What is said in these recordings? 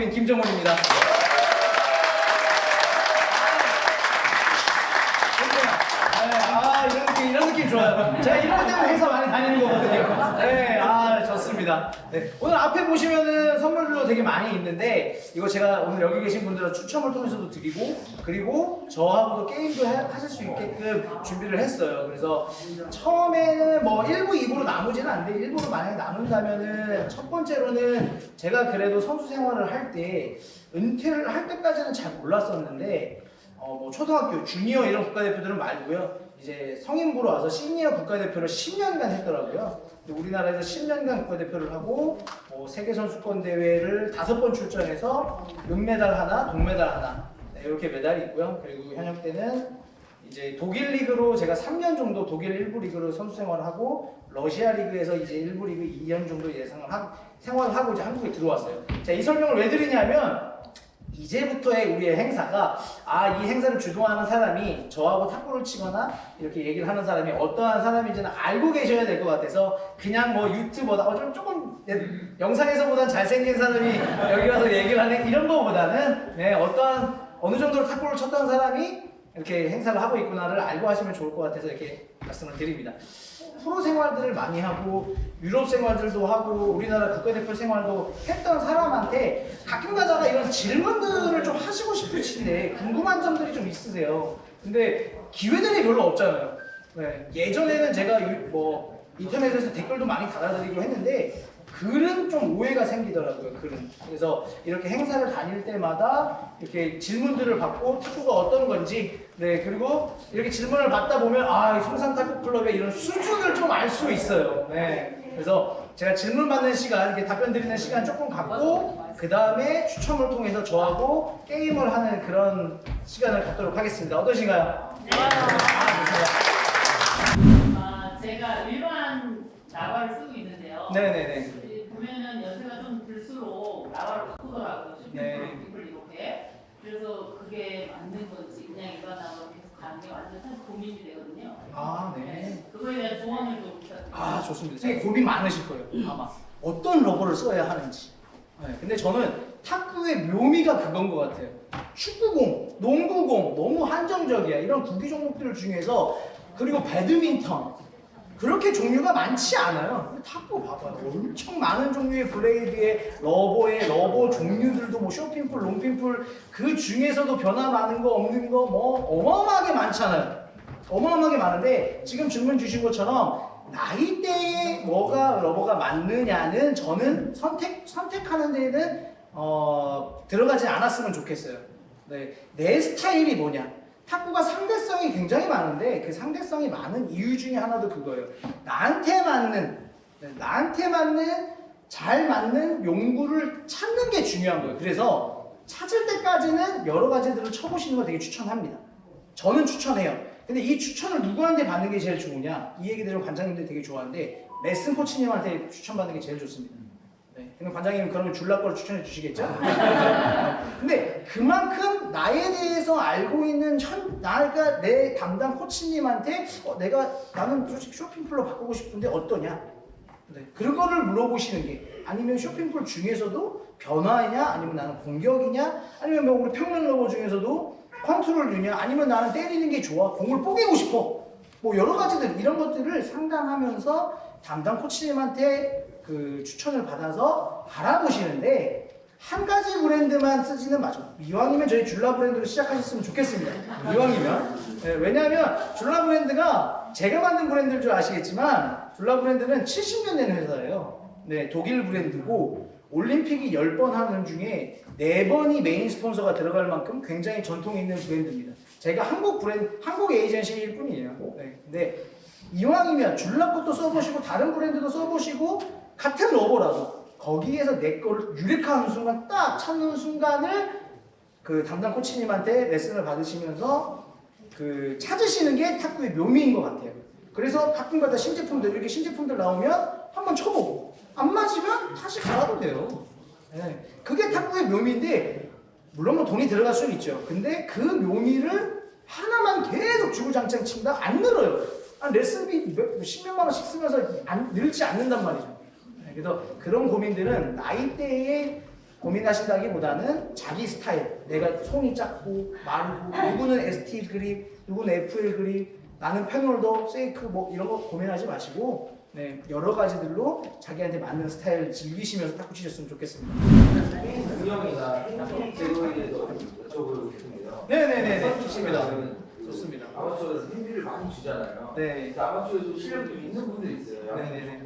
탁구인 김정훈입니다. 이런 느낌 좋아요. 제가 이런 것 때문에 행사 많이 다니는 거거든요. 네, 좋습니다. 네, 오늘 앞에 보시면은 선물들도 되게 많이 있는데, 이거 제가 오늘 여기 계신 분들은 추첨을 통해서도 드리고, 그리고 저하고도 게임도 하실 수 있게끔 준비를 했어요. 그래서 처음에는 뭐 1부, 2부로 나누지는 않는데, 1부로 만약에 나눈다면은 첫 번째로는 제가 그래도 선수 생활을 할 때, 은퇴를 할 때까지는 잘 몰랐었는데, 뭐 초등학교, 주니어 이런 국가대표들은 말고요. 이제 성인부로 와서 시니어 국가대표를 10년간 했더라고요. 우리나라에서 10년간 국가대표를 하고 세계선수권 대회를 5번 출전해서 은메달 하나, 동메달 하나, 네, 이렇게 메달이 있고요. 그리고 현역 때는 이제 독일 리그로 제가 3년 정도 독일 1부 리그로 선수 생활을 하고, 러시아 리그에서 이제 1부 리그 2년 정도 생활을 하고 이제 한국에 들어왔어요. 자, 이 설명을 왜 드리냐면, 이제부터의 우리의 행사가 이 행사를 주도하는 사람이 저하고 탁구를 치거나 이렇게 얘기를 하는 사람이 어떠한 사람인지는 알고 계셔야 될 것 같아서, 그냥 뭐 유튜버다 조금 영상에서보단 잘생긴 사람이 여기 와서 얘기를 하는 이런 거보다는, 네, 어느 정도로 탁구를 쳤던 사람이 이렇게 행사를 하고 있구나를 알고 하시면 좋을 것 같아서 이렇게 말씀을 드립니다. 프로 생활들을 많이 하고 유럽 생활들도 하고 우리나라 국가대표 생활도 했던 사람한테 가끔 가다가 이런 질문들을 좀 하시고 싶으신데 궁금한 점들이 좀 있으세요. 근데 기회들이 별로 없잖아요. 네, 예전에는 제가 뭐 인터넷에서 댓글도 많이 달아드리고 했는데 글은 좀 오해가 생기더라고요. 글은. 그래서 이렇게 행사를 다닐 때마다 이렇게 질문들을 받고 탁구가 어떤 건지, 네, 그리고 이렇게 질문을 받다 보면 이 송산탁구클럽의 이런 수준을 좀 알 수 있어요. 네, 그래서 제가 질문 받는 시간, 이렇게 답변 드리는 시간 조금 갖고 그 다음에 추첨을 통해서 저하고 게임을 하는 그런 시간을 갖도록 하겠습니다. 어떠신가요? 네. 제가 일반 나발을 쓰고 있는데요. 네네네. 보면은 연세가 좀 들수록 나발을 바꾸더라고요. 네. 이렇게. 그래서 그게 맞는 건지 그냥 일반 나발로 계속 가는 게 완전 사실 고민이 되거든요. 네. 그거에 대한 조언을 좀 부탁드립니다. 좋습니다. 되게 고민 많으실 거예요. 아마 어떤 러버를 써야 하는지. 네, 근데 저는 탁구의 묘미가 그건 것 같아요. 축구공, 농구공 너무 한정적이야. 이런 구기 종목들 중에서. 그리고 배드민턴 그렇게 종류가 많지 않아요. 근데 탁구 봐봐요. 엄청 많은 종류의 블레이드에 러버 종류들도 뭐 쇼핀풀, 롱핀풀 그 중에서도 변화 많은 거 없는 거 뭐 어마어마하게 많잖아요. 어마어마하게 많은데 지금 질문 주신 것처럼 나이대에 뭐가 러버가 맞느냐는 저는 선택하는 데에는 들어가지 않았으면 좋겠어요. 네, 내 스타일이 뭐냐? 탁구가 상대성이 굉장히 많은데 그 상대성이 많은 이유 중에 하나도 그거예요. 나한테 맞는 잘 맞는 용구를 찾는 게 중요한 거예요. 그래서 찾을 때까지는 여러 가지들을 쳐보시는 걸 되게 추천합니다. 저는 추천해요. 근데 이 추천을 누구한테 받는 게 제일 좋으냐? 이 얘기들은 관장님들이 되게 좋아하는데 레슨 코치님한테 추천받는 게 제일 좋습니다. 네, 근데 관장님은 그러면 줄라 거를 추천해 주시겠죠? 근데 그만큼 나에 대해서 알고 있는 내 담당 코치님한테 나는 솔직히 쇼핑풀로 바꾸고 싶은데 어떠냐? 네, 그거를 물어보시는 게, 아니면 쇼핑풀 중에서도 변화냐, 아니면 나는 공격이냐, 아니면 뭐 우리 평면 러버 중에서도 컨트롤이냐, 아니면 나는 때리는 게 좋아, 공을 뽀개고 싶어, 뭐 여러 가지들 이런 것들을 상담하면서 담당 코치님한테 그 추천을 받아서 알아보시는데, 한 가지 브랜드만 쓰지는 마죠. 이왕이면 저희 줄라 브랜드로 시작하셨으면 좋겠습니다. 이왕이면. 네, 왜냐하면 줄라 브랜드가 제가 만든 브랜드인 줄 아시겠지만 줄라 브랜드는 70년 된 회사예요. 네, 독일 브랜드고 올림픽이 10번 하는 중에 4번이 메인 스폰서가 들어갈 만큼 굉장히 전통 있는 브랜드입니다. 제가 한국 에이전시일 뿐이에요. 네, 근데 이왕이면 줄라 것도 써보시고 다른 브랜드도 써보시고 같은 러버라도 거기에서 내 거를 유력한 순간 딱 찾는 순간을 그 담당 코치님한테 레슨을 받으시면서 그 찾으시는 게 탁구의 묘미인 것 같아요. 그래서 가끔가다 이렇게 신제품들 나오면 한번 쳐보고 안 맞으면 다시 갈아도 돼요. 네. 그게 탁구의 묘미인데, 물론 뭐 돈이 들어갈 수는 있죠. 근데 그 묘미를 하나만 계속 주구장창 친다? 안 늘어요. 레슨비 10몇만 원씩 쓰면서 늘지 않는단 말이죠. 그래서 그런 고민들은 나이대에 고민하신다기보다는 자기 스타일, 내가 손이 작고 마르고 누구는 ST 그립, 누구는 FL 그립, 나는 패널더, 세이크 뭐 이런 거 고민하지 마시고 네, 여러 가지들로 자기한테 맞는 스타일 즐기시면서 탁구 치셨으면 좋겠습니다. 운영이나 핸디 제거에 대해서 여쭤보고 싶은데요. 네네네 좋습니다. 좋습니다. 아마추어에서 핸디를 많이 주잖아요. 네. 근데 아마추어에서 실력이 좀 있는 분들이 있어요. 네네네.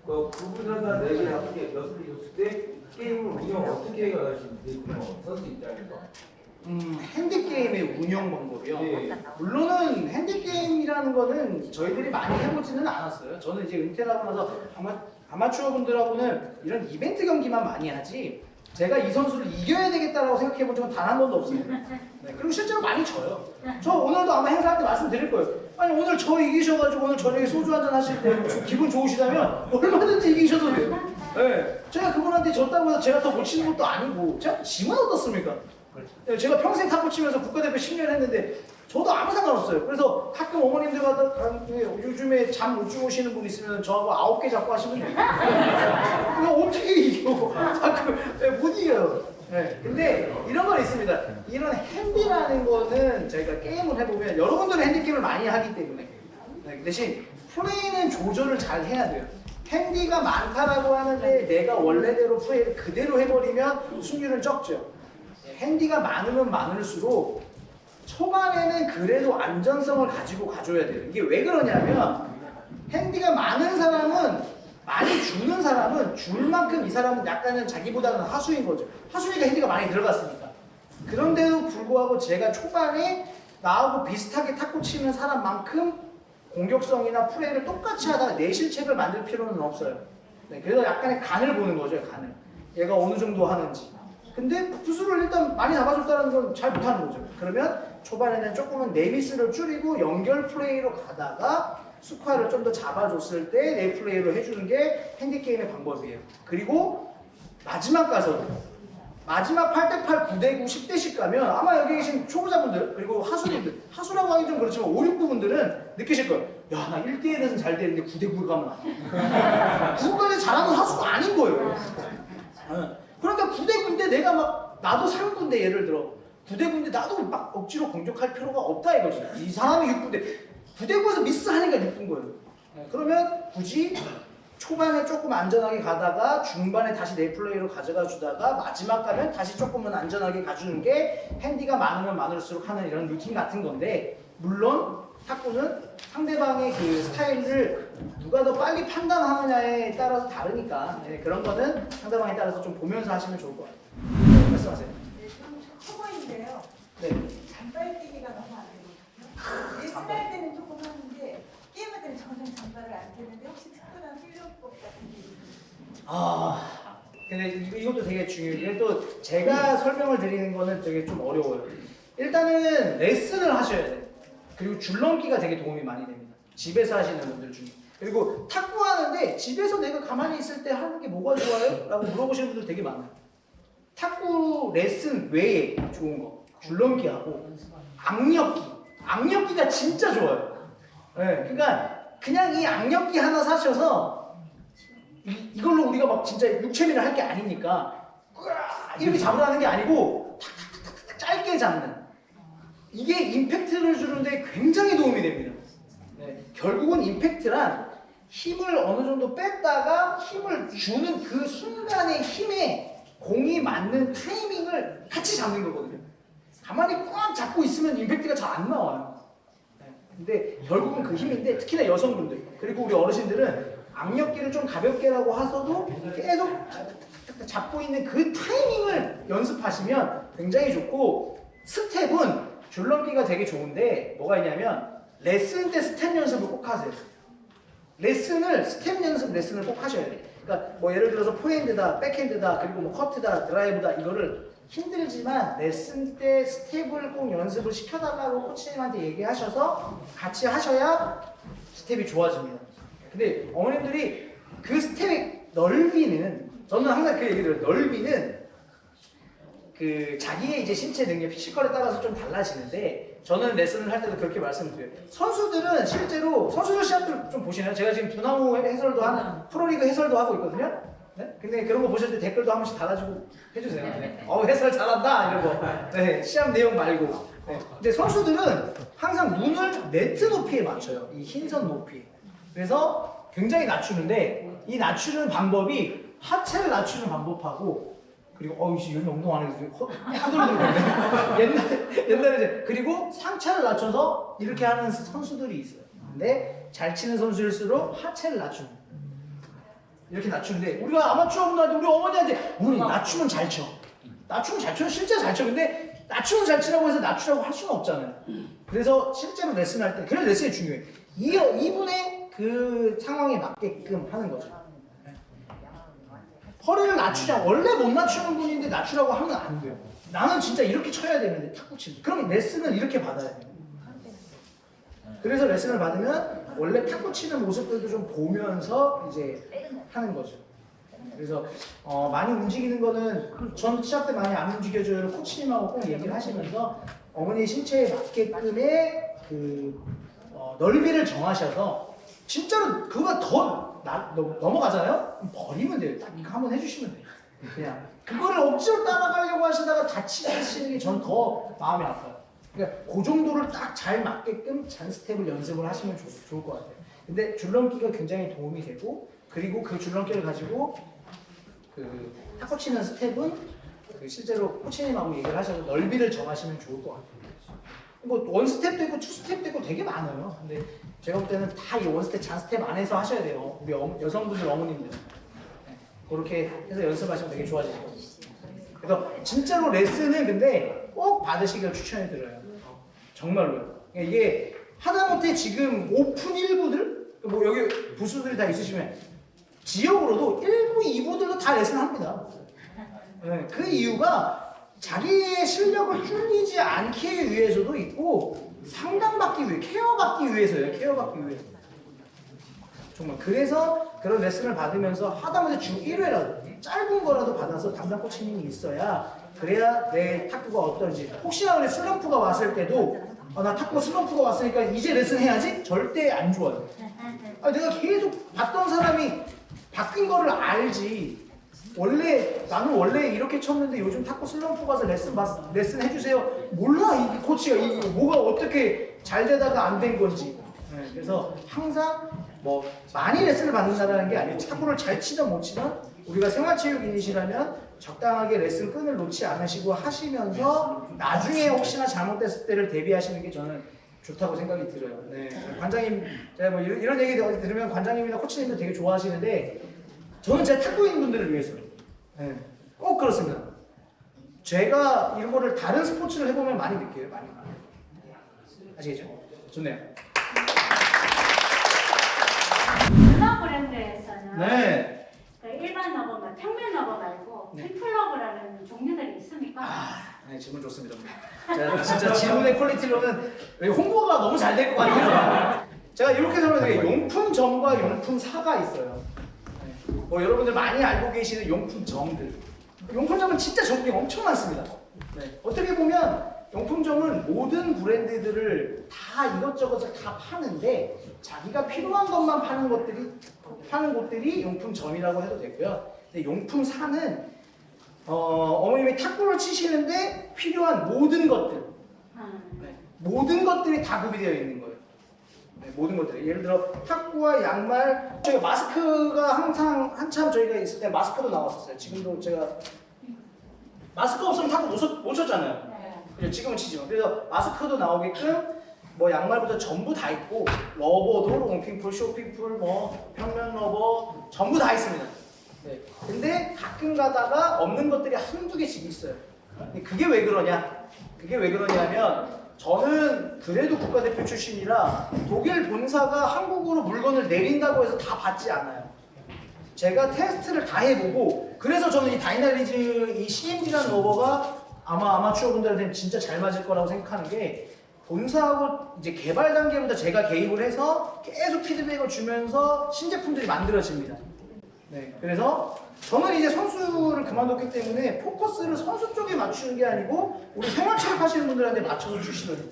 그 부분마다 4개, 5개, 6개 줬을 때 게임을 운영 어떻게 해가시는지 선수 입장에서. 핸디게임의 운영 방법이요? 예. 물론은 핸디게임이라는 거는 저희들이 많이 해보지는 않았어요. 저는 이제 은퇴를 하고 나서 아마추어 분들하고는 이런 이벤트 경기만 많이 하지 제가 이 선수를 이겨야 되겠다라고 생각해 본 적은 단 한 번도 없어요. 네, 그리고 실제로 많이 져요. 저 오늘도 아마 행사할 때 말씀드릴 거예요. 아니 오늘 저 이기셔가지고 오늘 저녁에 소주 한잔 하실 때 기분 좋으시다면 얼마든지 이기셔도 돼요. 네, 제가 그분한테 졌다고 해서 제가 더 못 치는 것도 아니고 제가 지면 어떻습니까? 네, 제가 평생 탁구 치면서 국가대표 10년 했는데 저도 아무 상관없어요. 그래서 가끔 어머님들과 요즘에 잠 못 주무시는 분 있으면 저하고 9개 잡고 하시면 돼요. 그럼 어떻게 이겨? 자꾸 못 이겨요. 네, 근데 이런 건 있습니다. 이런 핸디라는 거는 저희가 게임을 해보면 여러분들은 핸디 게임을 많이 하기 때문에 네, 대신 플레이는 조절을 잘 해야 돼요. 핸디가 많다라고 하는데 내가 원래대로 플레이를 그대로 해버리면 승률은 적죠. 핸디가 많으면 많을수록 초반에는 그래도 안전성을 가지고 가줘야 돼요. 이게 왜 그러냐면 핸디가 많은 사람은 많이 주는 사람은 줄 만큼 이 사람은 약간은 자기보다는 하수인 거죠. 하수니까 핸디가 많이 들어갔으니까. 그런데도 불구하고 제가 초반에 나하고 비슷하게 탁구 치는 사람만큼 공격성이나 플레이를 똑같이 하다가 내 실책을 만들 필요는 없어요. 네, 그래서 약간의 간을 보는 거죠, 간을. 얘가 어느 정도 하는지. 근데 투수를 일단 많이 잡아줬다는 건 잘 못하는 거죠. 그러면 초반에는 조금은 내 미스를 줄이고 연결 플레이로 가다가 스코어를 좀 더 잡아줬을 때 내 플레이로 해주는 게 핸디게임의 방법이에요. 그리고 마지막 가서 마지막 8대8, 9대9, 10대10 가면 아마 여기 계신 초보자분들 그리고 하수분들 하수라고 하기 좀 그렇지만 5, 6부분들은 느끼실 거예요. 야, 나 1대1에서는 잘 되는데 9대9 가면 안 돼. 9까지 잘하는 하수가 아닌 거예요. 그러니까 9대9인데 내가 막 나도 3구인데 예를 들어 9대9인데 나도 막 억지로 공격할 필요가 없다 이거지. 이 사람이 6구인데 9대9에서 미스하니까 6구인 거예요. 그러면 굳이 초반에 조금 안전하게 가다가 중반에 다시 내 플레이로 가져가 주다가 마지막 가면 다시 조금은 안전하게 가주는 게 핸디가 많으면 많을수록 하는 이런 루틴 같은 건데 물론 탁구는 상대방의 그 스타일을 누가 더 빨리 판단하느냐에 따라서 다르니까 네, 그런 거는 상대방에 따라서 좀 보면서 하시면 좋을 것 같아요. 네, 말씀하세요. 네, 좀 초보인데요. 네. 잔발 뛰기가 너무 안 되거든요. 레슨 할 때는 조금 하는데 게임할 때는 전혀 잔발을 안 되는데 혹시 특별한 훈련법 같은 게 있나요? 근데 이것도 되게 중요해요. 또 제가 설명을 드리는 거는 되게 좀 어려워요. 일단은 레슨을 하셔야 돼요. 그리고 줄넘기가 되게 도움이 많이 됩니다. 집에서 하시는 분들 중에. 그리고 탁구 하는데 집에서 내가 가만히 있을 때 하는 게 뭐가 좋아요? 라고 물어보시는 분들 되게 많아요. 탁구 레슨 외에 좋은 거 줄넘기하고 악력기. 악력기가 진짜 좋아요. 네, 그러니까 그냥 이 악력기 하나 사셔서 이걸로 우리가 막 진짜 육체미를 할 게 아니니까 이렇게 잡으라는 게 아니고 탁탁탁탁 짧게 잡는 이게 임팩트를 주는데 굉장히 도움이 됩니다. 네, 결국은 임팩트란 힘을 어느 정도 뺐다가 힘을 주는 그 순간의 힘에 공이 맞는 타이밍을 같이 잡는 거거든요. 가만히 꽉 잡고 있으면 임팩트가 잘 안 나와요. 네, 근데 결국은 그 힘인데 특히나 여성분들 그리고 우리 어르신들은 악력기를 좀 가볍게라고 하셔도 계속 잡고 있는 그 타이밍을 연습하시면 굉장히 좋고 스텝은 줄넘기가 되게 좋은데 뭐가 있냐면 레슨 때 스텝 연습을 꼭 하세요. 레슨을 스텝 연습 레슨을 꼭 하셔야 돼요. 그러니까 뭐 예를 들어서 포핸드다, 백핸드다, 그리고 뭐 커트다, 드라이브다 이거를 힘들지만 레슨 때 스텝을 꼭 연습을 시켜달라고 코치님한테 얘기하셔서 같이 하셔야 스텝이 좋아집니다. 근데 어머님들이 그 스텝의 넓이는 저는 항상 그 얘기 들어요. 넓이는 그 자기의 이제 신체 능력, 피지컬에 따라서 좀 달라지는데 저는 레슨을 할 때도 그렇게 말씀드려요. 선수들은 실제로 선수들 시합들 좀 보시나요? 제가 지금 두나무 해설도 하는 프로리그 해설도 하고 있거든요. 네? 근데 그런 거 보실 때 댓글도 한 번씩 달아주고 해주세요. 네. 해설 잘한다 이런 거. 네, 시합 내용 말고. 네. 근데 선수들은 항상 눈을 네트 높이에 맞춰요. 이 흰선 높이. 그래서 굉장히 낮추는데 이 낮추는 방법이 하체를 낮추는 방법하고 그리고 이씨 요즘 운동 안 해서 허들거리네. 옛날에 이제 그리고 상체를 낮춰서 이렇게 하는 선수들이 있어요. 근데 잘 치는 선수일수록 하체를 낮추는. 이렇게 낮추는데 우리가 아마추어 분들한테 우리 어머니한테 어머니 낮추면 잘 쳐. 낮추면 잘 쳐. 실제 잘 쳐. 근데 낮추면 잘 치라고 해서 낮추라고 할 수는 없잖아요. 그래서 실제로 레슨할 때 그래서 레슨이 중요해. 이분의 그 상황에 맞게끔 하는 거죠. 허리를 낮추자. 원래 못 낮추는 분인데 낮추라고 하면 안 돼요. 나는 진짜 이렇게 쳐야 되는데 탁구 치면. 그럼 레슨을 이렇게 받아야 돼요. 그래서 레슨을 받으면 원래 탁구 치는 모습들도 좀 보면서 이제 하는 거죠. 그래서 많이 움직이는 거는 전 시합 때 많이 안 움직여줘요. 코치님하고 꼭 얘기를 하시면서 어머니의 신체에 맞게끔의 그 넓이를 정하셔서 진짜로 그거 더 넘어가잖아요? 그럼 버리면 돼요. 딱 이거 한번 해주시면 돼요. 그냥 그거를 억지로 따라가려고 하시다가 다치시는 게 전 더 마음이 아파요. 그러니까 그 정도를 딱 잘 맞게끔 잔 스텝을 연습을 하시면 좋을 것 같아요. 근데 줄넘기가 굉장히 도움이 되고 그리고 그 줄넘기를 가지고 그 탁구 치는 스텝은 그 실제로 코치님하고 얘기를 하셔서 넓이를 정하시면 좋을 것 같아요. 뭐 원 스텝도 있고 투 스텝도 있고 되게 많아요. 근데 제가 볼 때는 다 이 원 스텝, 잔 스텝 안에서 하셔야 돼요. 우리 여성분들, 어머님들. 네. 그렇게 해서 연습하시면 되게 좋아지실 거예요. 그래서 진짜로 레슨은 근데 꼭 받으시길 추천해드려요. 정말로요. 이게 하다못해 지금 오픈 1부들 뭐 여기 부수들이 다 있으시면 지역으로도 1부, 2부들도 다 레슨합니다. 네, 그 이유가 자기의 실력을 줄이지 않기 위해서도 있고 상담받기 위해, 케어받기 위해서예요. 케어받기 위해서. 정말 그래서 그런 레슨을 받으면서 하다못해 주 1회라도 짧은 거라도 받아서 담당 코치님이 있어야 그래야 내 탁구가 어떤지 혹시나 그래 슬럼프가 왔을 때도 나 탁구 슬럼프가 왔으니까 이제 레슨 해야지? 절대 안 좋아요. 내가 계속 봤던 사람이 바뀐 거를 알지. 나는 원래 이렇게 쳤는데 요즘 탁구 슬럼프 가서 레슨 해주세요. 몰라 이 코치가 이 뭐가 어떻게 잘 되다가 안 된 건지. 네, 그래서 항상 뭐 많이 레슨을 받는다는 게 아니에요. 탁구를 잘 치든 못 치든 우리가 생활체육인이시라면 적당하게 레슨 끈을 놓지 않으시고 하시면서 나중에 혹시나 잘못됐을 때를 대비하시는 게 저는 좋다고 생각이 들어요. 네. 관장님, 제가 뭐 이런 얘기 들으면 관장님이나 코치님도 되게 좋아하시는데 저는 제 탁구인 분들을 위해서 네. 꼭 그렇습니다. 제가 이런 거를 다른 스포츠를 해보면 많이 느껴요. 많이. 아시겠죠? 좋네요. 문화 브랜드에서는 네. 일반 러버, 평면 러버 말고 트리플 러버라는 종류들이 있습니까? 네, 질문 좋습니다. 제가 진짜 질문의 퀄리티로는 홍보가 너무 잘 될 것 같아서 제가 이렇게 설명드릴게요. 용품점과 용품사가 있어요. 네. 뭐 여러분들 많이 알고 계시는 용품점들. 용품점은 진짜 종류가 엄청 많습니다. 네. 어떻게 보면 용품점은 모든 브랜드들을 다 이것저것을 다 파는데 자기가 필요한 것만 파는 곳들이 용품점이라고 해도 되고요. 근데 용품사는 어머님이 탁구를 치시는데 필요한 모든 것들, 네, 모든 것들이 다 구비되어 있는 거예요. 네, 모든 것들이. 예를 들어 탁구와 양말, 저희가 마스크가 한참 저희가 있을 때 마스크도 나왔었어요. 지금도 제가 마스크 없으면 탁구 못 쳤잖아요. 그죠? 지금은 치지만. 그래서 마스크도 나오게끔 뭐 양말부터 전부 다 있고 러버도 롱핑풀, 쇼핑풀, 뭐 평면 러버 전부 다 있습니다. 네. 근데 가끔 가다가 없는 것들이 한두 개씩 있어요. 근데 그게 왜 그러냐? 그게 왜 그러냐면 저는 그래도 국가대표 출신이라 독일 본사가 한국으로 물건을 내린다고 해서 다 받지 않아요. 제가 테스트를 다 해보고 그래서 저는 이 다이나리즈 이 CMD라는 러버가 아마 아마추어 분들한테는 진짜 잘 맞을 거라고 생각하는 게 본사하고 이제 개발 단계부터 제가 개입을 해서 계속 피드백을 주면서 신제품들이 만들어집니다. 네, 그래서 저는 이제 선수를 그만뒀기 때문에 포커스를 선수 쪽에 맞추는 게 아니고 우리 생활체육 하시는 분들한테 맞춰서 출시를 해요.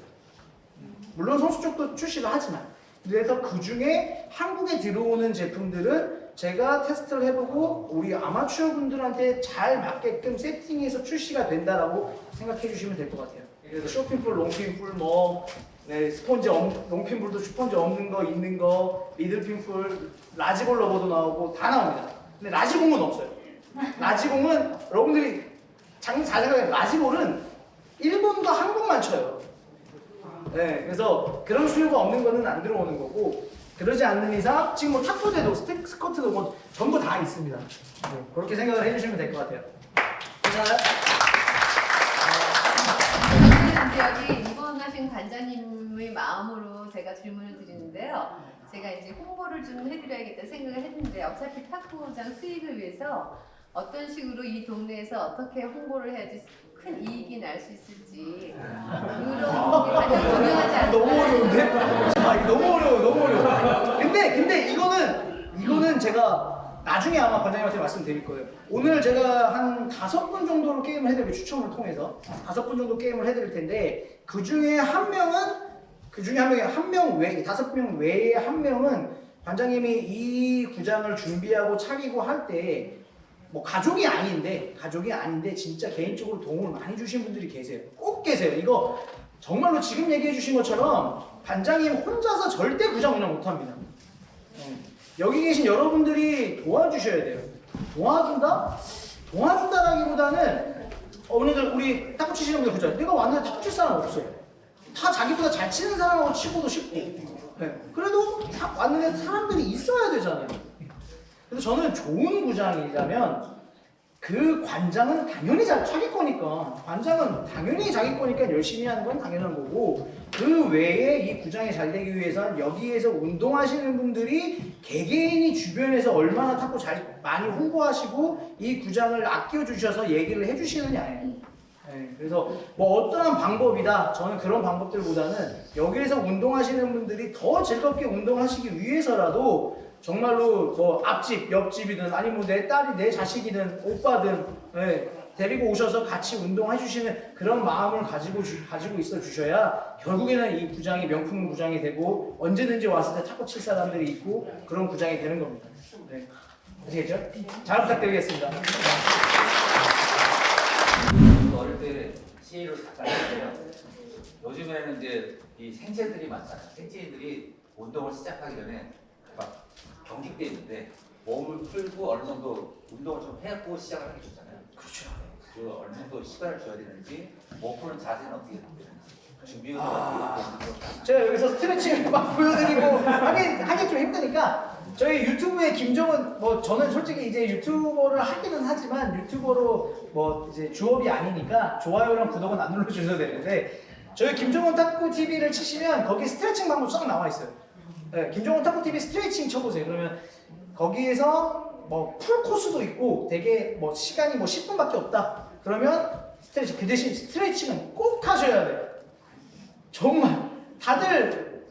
물론 선수 쪽도 출시를 하지만 그래서 그 중에 한국에 들어오는 제품들은 제가 테스트를 해보고 우리 아마추어 분들한테 잘 맞게끔 세팅해서 출시가 된다라고 생각해 주시면 될 것 같아요. 그래서 쇼핑풀, 롱핀풀, 네, 스펀지 롱핀풀도 스펀지 없는 거, 있는 거, 미들핀풀, 라지볼 러버도 나오고 다 나옵니다. 근데 라지공은 없어요. 라지공은 여러분들이 잘 생각해요. 라지볼은 일본과 한국만 쳐요. 네, 그래서 그런 수요가 없는 거는 안 들어오는 거고, 그러지 않는 이상 지금 뭐 탑포대도 스커트도 뭐 전부 다 있습니다. 네, 그렇게 생각을 해주시면 될 것 같아요. 괜찮아요? 저는 이제 여기 입원하신 관장님의 마음으로 제가 질문을 드리는데요. 제가 이제 홍보를 좀 해드려야겠다 생각을 했는데 어차피 탁구장 수익을 위해서 어떤 식으로 이 동네에서 어떻게 홍보를 해야지 큰 이익이 날 수 있을지 그런 게 가장 중요하지 않을까. 너무 어려운데? 아, 이거 너무 어려워. 근데 이거는 제가 나중에 아마 관장님한테 말씀드릴 거예요. 오늘 제가 한 5분 정도로 게임을 해드릴게요. 추첨을 통해서 5분 정도 게임을 해드릴 텐데 그 중에 한 명은 5명 외에 한 명은 관장님이 이 구장을 준비하고 차리고 할 때 뭐 가족이 아닌데 진짜 개인적으로 도움을 많이 주신 분들이 계세요. 꼭 계세요. 이거 정말로 지금 얘기해 주신 것처럼 관장님 혼자서 절대 구장 운영 못합니다. 여기 계신 여러분들이 도와주셔야 돼요. 도와준다라기보다는 오늘 우리 탁구 치시는 분들 보자. 내가 왔는데 탁구 칠 사람 없어요. 다 자기보다 잘 치는 사람하고 치고도 싶고. 네. 그래도 왔는데 사람들이 있어야 되잖아요. 그래서 저는 좋은 구장이라면 그 관장은 당연히 자기 거니까 열심히 하는 건 당연한 거고, 그 외에 이 구장이 잘 되기 위해서는 여기에서 운동하시는 분들이 개개인이 주변에서 얼마나 탁구 잘 많이 홍보하시고 이 구장을 아껴주셔서 얘기를 해주시느냐예요. 네, 그래서 뭐 어떠한 방법이다, 저는 그런 방법들보다는 여기에서 운동하시는 분들이 더 즐겁게 운동하시기 위해서라도 정말로 뭐 앞집, 옆집이든 아니면 뭐 내 딸이 내 자식이든 오빠든 데리고 오셔서 같이 운동해 주시는 그런 마음을 가지고 있어 주셔야 결국에는 이 구장이 명품 구장이 되고 언제든지 왔을 때 탁구 칠 사람들이 있고 그런 구장이 되는 겁니다. 네. 아시겠죠? 잘 부탁드리겠습니다. 어릴 때 CA로 잠깐 했어요. 요즘에는 이제 이 생체들이 많잖아요. 생체인들이 운동을 시작하기 전에 막 경직돼 있는데 몸을 풀고 어느 정도 운동을 좀 해고 시작을 하게 좋잖아요. 그렇죠. 그 어느 정도 시간을 줘야 되는지, 몸 푸는 자세는 어떻게 되는지, 준비가 어떻게 되는지. 제가 여기서 스트레칭을 막 보여드리고 하기 좀 힘드니까 저희 유튜브에 김정은, 뭐 저는 솔직히 이제 유튜버를 하기는 하지만 유튜버로 뭐 이제 주업이 아니니까 좋아요랑 구독은 안 눌러주셔도 되는데, 저희 김정은 탁구 TV를 치시면 거기 스트레칭 방법 쫙 나와 있어요. 네, 김정은 탁구 TV 스트레칭 쳐보세요. 그러면 거기에서 뭐 풀 코스도 있고 되게 뭐 시간이 뭐 10분밖에 없다. 그러면 스트레칭, 그 대신 스트레칭은 꼭 하셔야 돼요. 정말 다들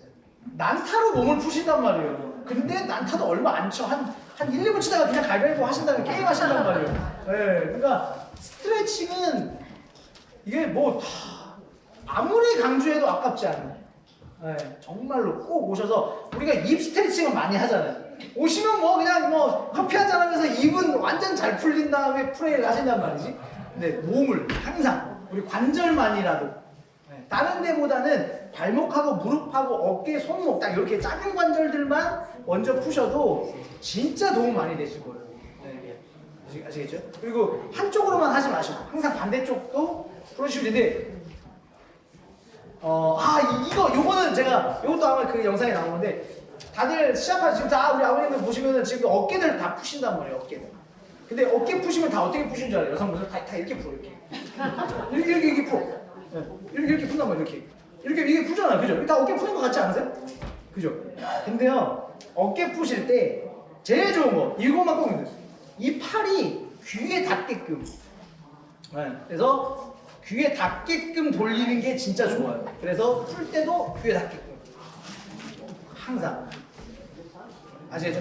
난타로 몸을 푸신단 말이에요. 근데 난타도 얼마 안 쳐. 한 1, 2분 치다가 그냥 갈갈보 하신다면 게임 하신단 말이에요. 네, 그러니까 스트레칭은 이게 뭐 아무리 강조해도 아깝지 않아요. 네, 정말로 꼭 오셔서, 우리가 입 스트레칭은 많이 하잖아요. 오시면 뭐 그냥 뭐 커피 한잔 하면서 입은 완전 잘 풀린 다음에 프레이를 하신단 말이지. 근데 몸을 항상 우리 관절만이라도, 네, 다른 데보다는 발목하고 무릎하고 어깨, 손목 딱 이렇게 작은 관절들만 먼저 푸셔도 진짜 도움 많이 되실 거예요. 네, 아시겠죠? 그리고 한쪽으로만 하지 마시고 항상 반대쪽도 풀어주시면 되는데, 요거는 제가, 요것도 아마 그 영상에 나온 건데, 다들 시합하시 지금 다 우리 아버님들 보시면은 지금 어깨들 다 푸신단 말이에요, 어깨들. 근데 어깨 푸시면 다 어떻게 푸신 줄 알아요? 여성분들 다 이렇게 풀어, 이렇게 풀어. 네. 이렇게 푼단 말이에요, 이렇게 푸잖아요, 그죠? 다 어깨 푸는 거 같지 않으세요? 그죠? 근데요, 어깨 푸실 때 제일 좋은 거, 이것만 꼭 믿으세요. 이 팔이 귀에 닿게끔. 네. 그래서 귀에 닿게끔 돌리는 게 진짜 좋아요. 그래서 풀 때도 귀에 닿게끔. 항상. 아시겠죠?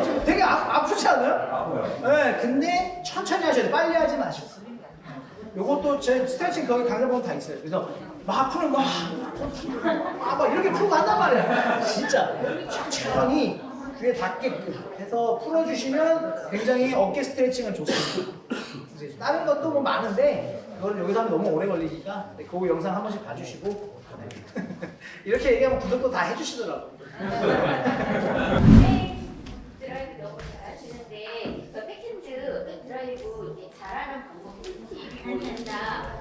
지금 되게 아프지 않아요? 아파요. 네, 근데 천천히 하셔야 돼요. 빨리 하지 마시고. 요것도 제 스트레칭 거기 강좌 보면 다 있어요. 그래서 막 풀고 막 이렇게 풀고 한단 말이야. 진짜 천천히 귀에 닿게끔 해서 풀어주시면 굉장히 어깨 스트레칭은 좋습니다. 이제 다른 것도 뭐 많은데 그걸 여기서 하면 너무 오래 걸리니까 그 영상 한 번씩 봐주시고 이렇게 얘기하면 구독도 다 해주시더라고요. 드라이브 너무 잘하시는데 저 백핸드 드라이브 이제 잘하는 방법이 있나?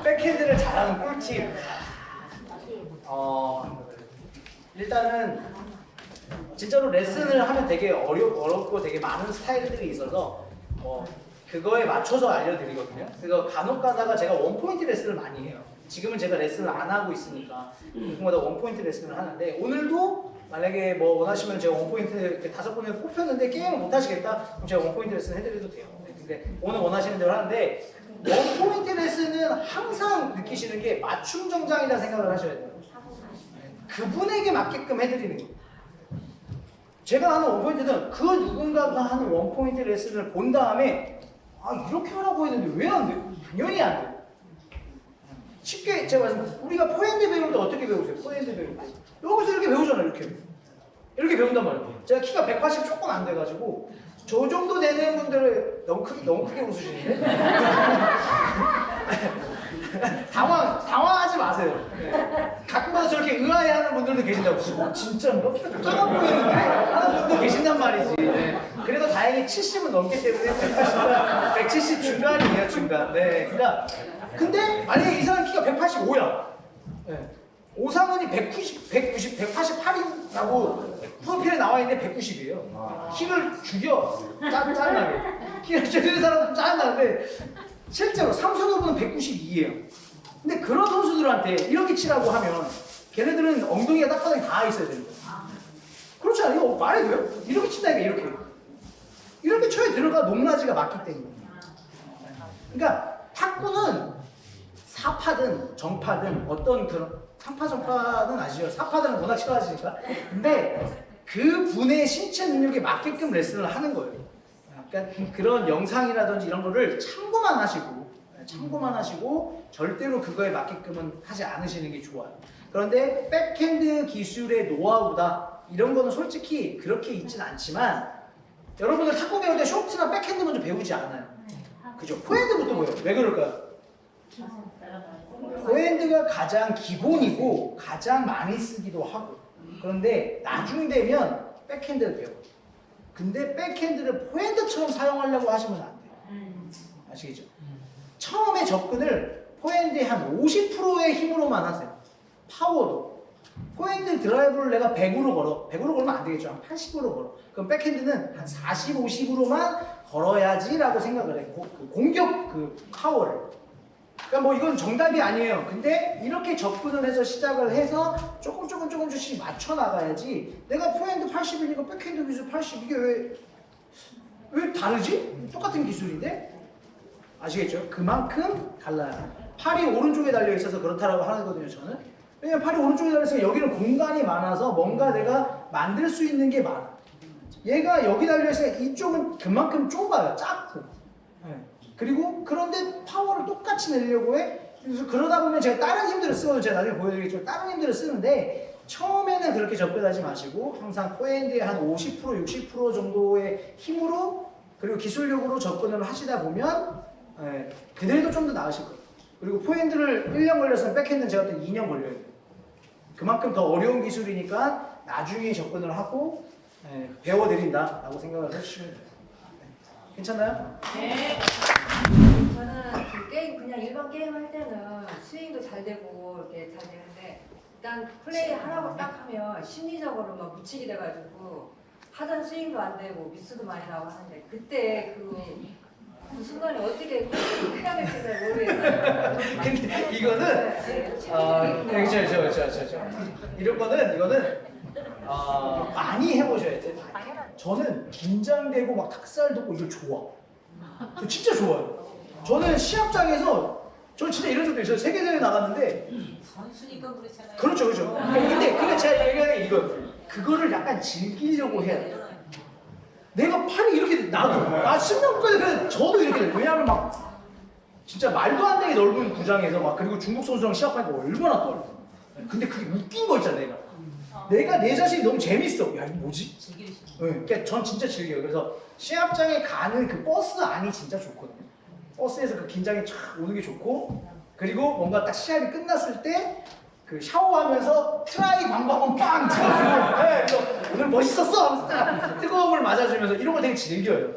백핸드를 잘하는 꿀팁. 일단은 진짜로 레슨을 하면 되게 어렵고 되게 많은 스타일들이 있어서 그거에 맞춰서 알려드리거든요. 그래서 간혹 가다가 제가 원포인트 레슨을 많이 해요. 지금은 제가 레슨을 안 하고 있으니까 그거마다 원포인트 레슨을 하는데 오늘도 만약에 뭐 원하시면 제가 원포인트 이렇게 5번을 뽑혔는데 게임을 못 하시겠다? 그럼 제가 원포인트 레슨 해드려도 돼요. 근데 오늘 원하시는 대로 하는데 원포인트 레슨은 항상 느끼시는 게 맞춤 정장이라 생각을 하셔야 돼요. 그분에게 맞게끔 해드리는 거예요. 제가 하는 원포인트는 그 누군가가 하는 원포인트 레슨을 본 다음에 아 이렇게 하라고 했는데 왜 안 돼요? 당연히 안 돼요. 쉽게 제가 말씀드렸어요. 우리가 포핸드 배울 때 어떻게 배우세요? 포핸드 배울 때 여기서 이렇게 배우잖아요. 이렇게 배운단 말이에요. 제가 키가 180 조금 안 돼가지고 저 정도 되는 분들은 너무 크게 웃으시는데 당황하지 마세요. 네. 가끔가다 저렇게 의아해하는 분들도 계신다고. 진짜인가? 작아 보이는데 하는 분도 계신단 말이지. 네. 그래도 다행히 70은 넘기 때문에 170 중간이에요, 중간. 네. 그러니까 근데 만약에 이 사람 키가 185야. 네. 오상은이 188이라고 프로필에 나와 있는데 190이에요. 키를 죽여. 짜증나게. 키를 죽이는 사람은 짜증나는데 실제로 삼선호분은 192예요. 근데 그런 선수들한테 이렇게 치라고 하면 걔네들은 엉덩이가 딱바닥에 닿아 있어야 되는 거예요. 그렇지 않아요? 말이 돼요? 이렇게 친다니까 이렇게 쳐야 들어가 높낮이가 맞기 때문에. 그러니까 탁구는 사파든 정파든 어떤 그런 상파 정파는 아시죠? 사파들은 워낙 싫어하시니까. 근데 그 분의 신체 능력에 맞게끔 레슨을 하는 거예요. 그러니까 그런 영상이라든지 이런 거를 참고만 하시고 절대로 그거에 맞게끔은 하지 않으시는 게 좋아요. 그런데 백핸드 기술의 노하우다 이런 거는 솔직히 그렇게 있진 않지만 여러분들 탁구 배울 때 쇼트나 백핸드 먼저 배우지 않아요. 그죠? 포핸드부터 배워요. 왜 그럴까요? 포핸드가 가장 기본이고 가장 많이 쓰기도 하고 그런데 나중 되면 백핸드를 배워요. 근데 백핸드를 포핸드처럼 사용하려고 하시면 안 돼요. 아시겠죠? 처음에 접근을 포핸드의 한 50%의 힘으로만 하세요. 파워도. 포핸드 드라이브를 내가 100으로 걸어. 100으로 걸면 안 되겠죠. 한 80으로 걸어. 그럼 백핸드는 한 40, 50으로만 걸어야지라고 생각을 해요. 공격 그 파워를. 그러니까 뭐 이건 정답이 아니에요. 근데 이렇게 접근을 해서 시작을 해서 조금씩 맞춰 나가야지. 내가 포핸드 80이니까 백핸드 기술 80 이게 왜 다르지? 똑같은 기술인데? 아시겠죠? 그만큼 달라요. 팔이 오른쪽에 달려 있어서 그렇다라고 하거든요, 저는. 왜냐면 팔이 오른쪽에 달려 있어서 여기는 공간이 많아서 뭔가 내가 만들 수 있는 게 많아. 얘가 여기 달려 있으니까 이쪽은 그만큼 좁아요, 작고. 네. 그리고 그런데 파워를 똑같이 내려고 해. 그래서 그러다 보면 제가 다른 힘들을 쓰거든요. 제가 나중에 보여드리겠지만 다른 힘들을 쓰는데 처음에는 그렇게 접근하지 마시고 항상 포핸드의 한 50%, 60% 정도의 힘으로 그리고 기술력으로 접근을 하시다 보면 그들도 좀 더 나으실 거예요. 그리고 포핸드를 1년 걸렸으면 백핸드는 제가 볼 때 2년 걸려요. 그만큼 더 어려운 기술이니까 나중에 접근을 하고 배워드린다라고 생각을 해주시면 돼요. 괜찮나요? 네. 저는 그 게임 그냥 일반 게임 할 때는 스윙도 잘 되고 이렇게 잘 되는데 일단 플레이 하라고 딱 하면 심리적으로 막 묻히게 돼가지고 하던 스윙도 안 되고 미스도 많이 나고 하는데 그때 그 순간에 어떻게 해야 될지 잘 모르겠어요. 근데 이거는 그렇죠. 이거는 많이 해보셔야 돼요. 저는 긴장되고 막 닭살 돋고 이거 좋아. 저 진짜 좋아요. 저는 시합장에서 저는 진짜 이런 적도 있어요. 세계대회 나갔는데 선수니까 그렇잖아요. 그렇죠. 근데 제가 얘기하는 게 이거 그거를 약간 즐기려고 해야 돼요. 내가 팔이 이렇게 돼. 나 10년까지 그래. 저도 이렇게 돼. 왜냐하면 막 진짜 말도 안 되게 넓은 구장에서 막 그리고 중국 선수랑 시합하니까 얼마나 떨려. 근데 그게 웃긴 거 있잖아 내가 내 자신이 너무 재밌어. 야 이거 뭐지? 그러니까 전 진짜 즐겨요. 그래서 시합장에 가는 그 버스 안이 진짜 좋거든요. 버스에서 그 긴장이 촥 오는 게 좋고 그리고 뭔가 딱 시합이 끝났을 때 그 샤워하면서 트라이 방방은 빵 쳐가지고 그래서 오늘 멋있었어 하면서 딱 뜨거운 물 맞아주면서 이런 거 되게 즐겨요.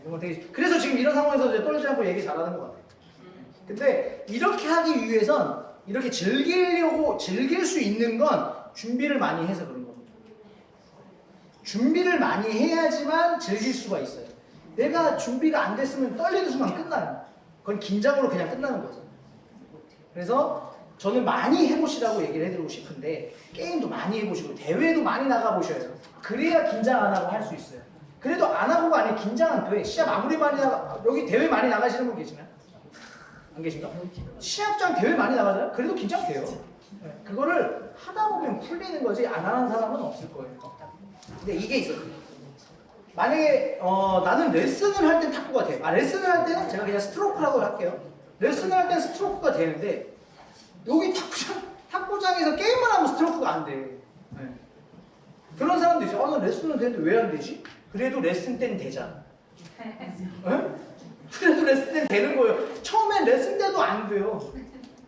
이런 거 되게 그래서 지금 이런 상황에서 이제 떨지 않고 얘기 잘하는 것 같아요. 근데 이렇게 하기 위해선 이렇게 즐길 수 있는 건 준비를 많이 해서 그런 겁니다. 준비를 많이 해야지만 즐길 수가 있어요. 내가 준비가 안 됐으면 떨리는 순간 끝나요. 그건 긴장으로 그냥 끝나는 거죠. 그래서 저는 많이 해보시라고 얘기를 해드리고 싶은데 게임도 많이 해보시고 대회도 많이 나가보셔야 돼요. 그래야 긴장 안 하고 할 수 있어요. 그래도 안 하고가 아니라 긴장은 돼. 시합 아무리 많이 여기 대회 많이 나가시는 분 계시나요? 안 계신가? 시합장 대회 많이 나가잖아요? 그래도 긴장돼요. 그거를 하다 보면 풀리는 거지 안 하는 사람은 없을 거예요. 근데 이게 있어요. 만약에 나는 레슨을 할 땐 탁구가 돼. 레슨을 할 때는 제가 그냥 스트로크라고 할게요. 레슨을 할 땐 스트로크가 되는데 여기 탁구장에서 게임만 하면 스트로크가 안 돼. 그런 사람도 있어요. 나 레슨은 되는데 왜 안 되지? 그래도 레슨 때는 되잖아. 그래도 레슨 때는 되는 거예요. 처음엔 레슨 때도 안 돼요.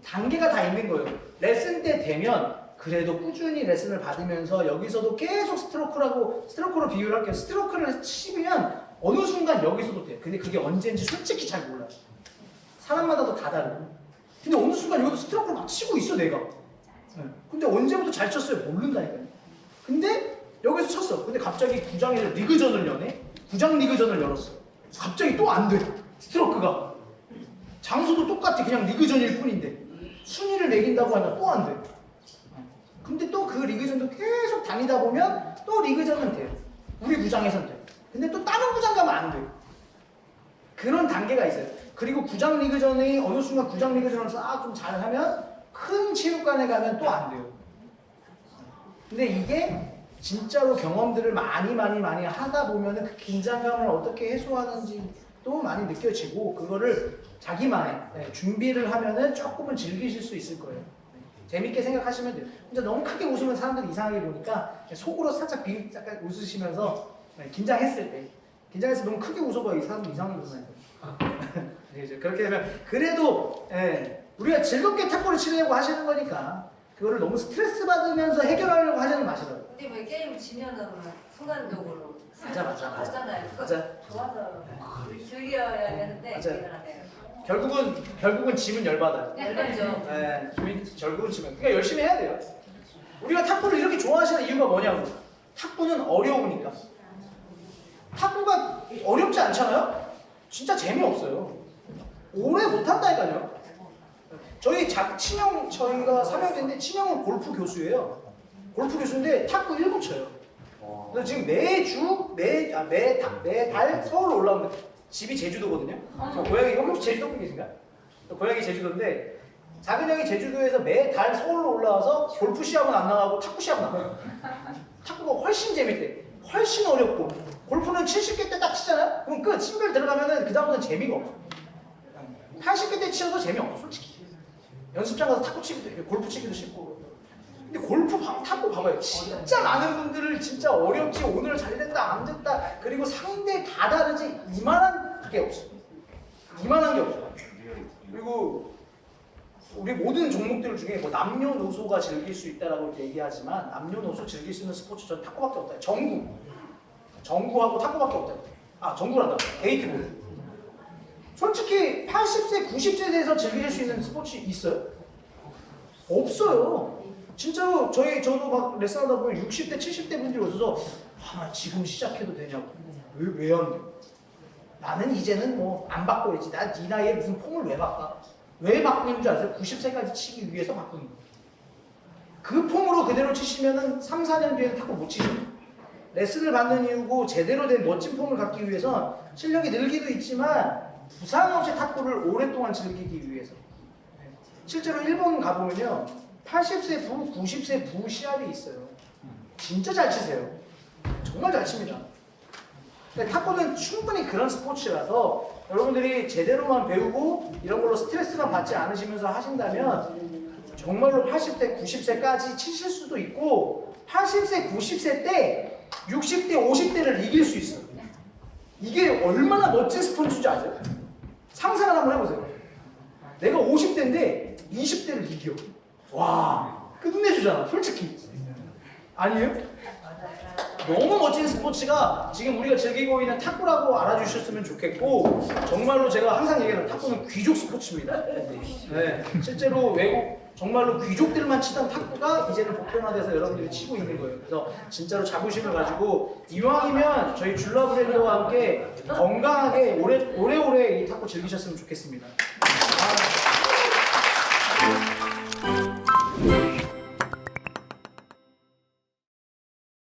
단계가 다 있는 거예요. 레슨 때 되면 그래도 꾸준히 레슨을 받으면서 여기서도 계속 스트로크로 비유를 할게요. 스트로크를 치면 어느 순간 여기서도 돼요. 근데 그게 언제인지 솔직히 잘 몰라요. 사람마다도 다 다르고. 근데 어느 순간 여기도 스트로크를 막 치고 있어 내가. 근데 언제부터 잘 쳤어요? 모른다니까요. 근데 여기서 쳤어. 근데 갑자기 구장에서 리그전을 여네? 구장 리그전을 열었어. 갑자기 또 안 돼. 스트로크가. 장소도 똑같아. 그냥 리그전일 뿐인데. 순위를 매긴다고 하면 또 안 돼. 근데 또 그 리그전도 계속 다니다 보면 또 리그전은 돼요. 우리 구장에선 돼. 근데 또 다른 구장 가면 안 돼. 그런 단계가 있어요. 그리고 구장 리그전이 어느 순간 구장 리그전을 싹 좀 잘하면 큰 체육관에 가면 또 안 돼요. 근데 이게 진짜로 경험들을 많이 하다 보면은 그 긴장감을 어떻게 해소하는지도 많이 느껴지고 그거를 자기만의 준비를 하면은 조금은 즐기실 수 있을 거예요. 재밌게 생각하시면 돼요. 진짜 너무 크게 웃으면 사람들이 이상하게 보니까 속으로 살짝 약간 웃으시면서 긴장했을 때 너무 크게 웃어봐 이 사람 이상하게 보나요? 그렇게 되면 그래도 우리가 즐겁게 탁구를 치려고 하시는 거니까 그거를 너무 스트레스 받으면서 해결하려고 하지는 마시더라고요. 근데 왜 게임 지면은 순간적으로 맞아. 맞잖아요. 맞아. 좋아서 즐겨야 되는데 맞아요. 그건 안 해요. 결국은 지면 열받아요. 열받죠. 결국은 지면. 그러니까 열심히 해야 돼요. 우리가 탁구를 이렇게 좋아하시는 이유가 뭐냐고. 탁구는 어려우니까. 탁구가 어렵지 않잖아요? 진짜 재미없어요. 오래 못한다니까요. 저희가 3형제인데 친형은 골프 교수예요. 골프 교수인데 탁구 1분 쳐요. 그래서 지금 매달 서울 올라오는데 집이 제주도거든요. 저 고향이 혹시 제주도 분 계신가? 고향이 제주도인데 작은 형이 제주도에서 매달 서울로 올라와서 골프 시합은 안 나가고 탁구 시합 나가요. 탁구가 훨씬 재밌대. 훨씬 어렵고 골프는 70개 때 딱 치잖아요? 그럼 끝. 싱글 들어가면은 그 다음부터는 재미가 없어. 80개 때 치셔도 재미없어 솔직히. 연습장 가서 탁구 치기도 골프 치기도 쉽고. 근데 탁구 봐봐요. 진짜 많은 분들을 진짜 어렵지 오늘 잘 됐다 안 됐다 그리고 상대 다 다르지 이만한 게 없어. 이만한 게 없어. 그리고 우리 모든 종목들 중에 뭐 남녀노소가 즐길 수 있다라고 얘기하지만 남녀노소 즐길 수 있는 스포츠 전 탁구밖에 없다. 정구하고 탁구밖에 없다. 정구란다. 게이트볼. 솔직히 80세, 90세에 대해서 즐길 수 있는 스포츠 있어요? 없어요. 진짜로 저도 막 레슨하다 보면 60대, 70대 분들이 오셔서 지금 시작해도 되냐고. 왜 안 돼? 나는 이제는 뭐 안 바꿔야지. 나 이 나이에 무슨 폼을 왜 바꿔? 왜 바꾸는 줄 아세요? 90세까지 치기 위해서 바꾸는 거예요. 그 폼으로 그대로 치시면은 3, 4년 뒤에는 탁구 못 치죠. 레슨을 받는 이유고 제대로 된 멋진 폼을 갖기 위해서 실력이 늘기도 있지만 부상 없이 탁구를 오랫동안 즐기기 위해서. 실제로 일본 가보면요 80세 부, 90세 부 시합이 있어요. 진짜 잘 치세요. 정말 잘 칩니다. 근데 탁구는 충분히 그런 스포츠라서 여러분들이 제대로만 배우고 이런 걸로 스트레스만 받지 않으시면서 하신다면 정말로 80대, 90세까지 치실 수도 있고 80세, 90세 때 60대, 50대를 이길 수 있어요. 이게 얼마나 멋진 스포츠인지 아세요? 상상을 한번 해보세요. 내가 50대인데 20대를 이겨. 와, 끝내주잖아, 솔직히. 아니에요? 너무 멋진 스포츠가 지금 우리가 즐기고 있는 탁구라고 알아주셨으면 좋겠고, 정말로 제가 항상 얘기하는 탁구는 귀족 스포츠입니다. 네, 실제로 외국 정말로 귀족들만 치던 탁구가 이제는 보편화돼서 여러분들이 치고 있는 거예요. 그래서 진짜로 가지고 이왕이면 저희 줄라브랜드와 함께 건강하게 오래오래 이 탁구 즐기셨으면 좋겠습니다.